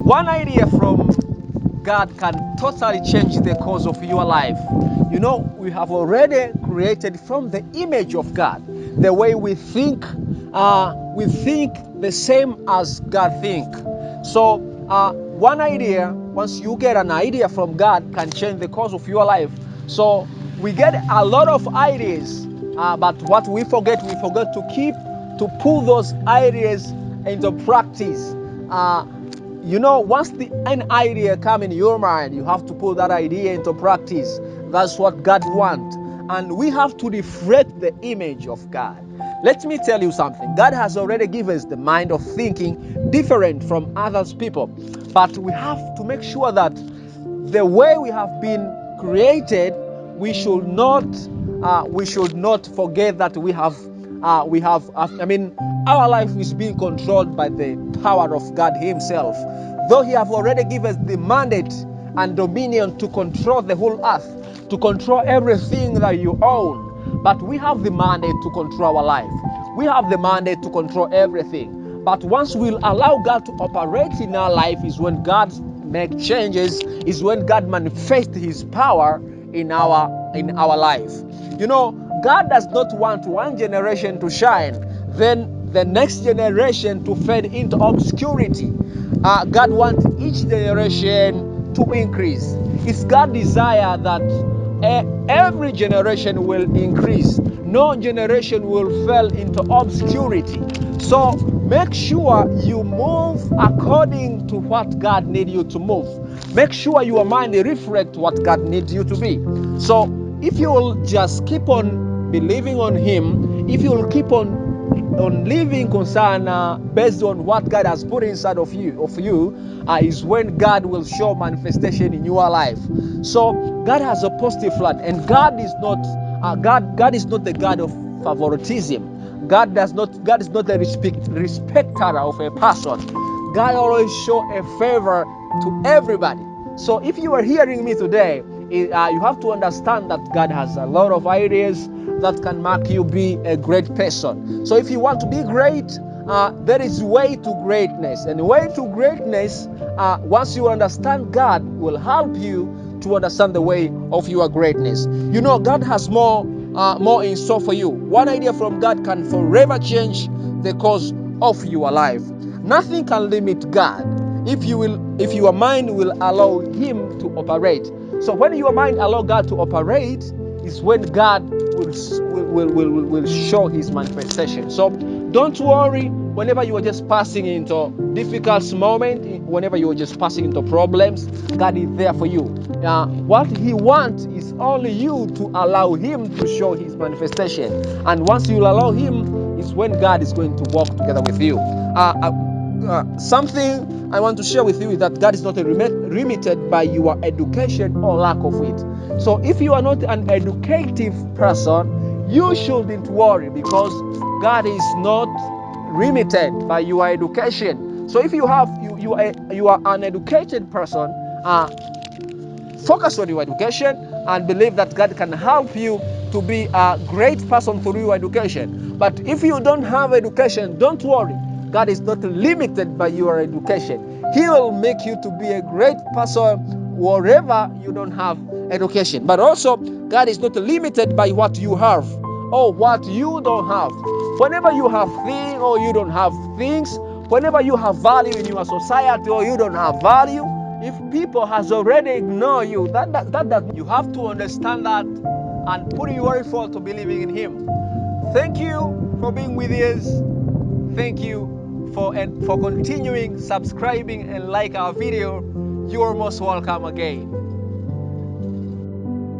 One idea from God can totally change the course of your life. You know, we have already created from the image of God. The way we think the same as God think. So one idea, once you get an idea from God, can change the course of your life. So we get a lot of ideas, but what we forget to put those ideas into practice. You know, once an idea come in your mind, you have to put that idea into practice. That's what God wants. And we have to reflect the image of God. Let me tell you something. God has already given us the mind of thinking different from others people. But we have to make sure that the way we have been created, we should not forget that our life is being controlled by the power of God Himself. Though He have already given us the mandate and dominion to control the whole earth, to control everything that you own, but we have the mandate to control our life. We have the mandate to control everything. But once we allow God to operate in our life is when God make changes, is when God manifests His power in our life. You know, God does not want one generation to shine, then the next generation to fade into obscurity. God wants each generation to increase. It's God's desire that every generation will increase. No generation will fall into obscurity. So make sure you move according to what God needs you to move. Make sure your mind reflects what God needs you to be. So if you will just keep on believing on Him, if you will keep on living concern based on what God has put inside of you, is when God will show manifestation in your life. So God has a positive plan, and God is not the God of favoritism. God is not a respecter of a person. God always show a favor to everybody. So if you are hearing me today, you have to understand that God has a lot of ideas that can make you be a great person. So if you want to be great, there is way to greatness. And way to greatness, once you understand God, will help you to understand the way of your greatness. You know, God has more in store for you. One idea from God can forever change the course of your life. Nothing can limit God if your mind will allow Him to operate. So when your mind allow God to operate, is when God will show His manifestation. So don't worry whenever you are just passing into difficult moment, whenever you are just passing into problems, God is there for you. What He wants is only you to allow Him to show His manifestation. And once you allow Him, is when God is going to walk together with you. Something I want to share with you is that God is not limited by your education or lack of it. So if you are not an educative person, you shouldn't worry, because God is not limited by your education. So if you are an educated person, focus on your education and believe that God can help you to be a great person through your education. But if you don't have education, don't worry. God is not limited by your education. He will make you to be a great person wherever you don't have education. But also, God is not limited by what you have or what you don't have. Whenever you have things or you don't have things, whenever you have value in your society or you don't have value, if people has already ignored you, that you have to understand that and put your effort to believing in Him. Thank you for being with us. Thank you for continuing subscribing and like our video. You are most welcome again.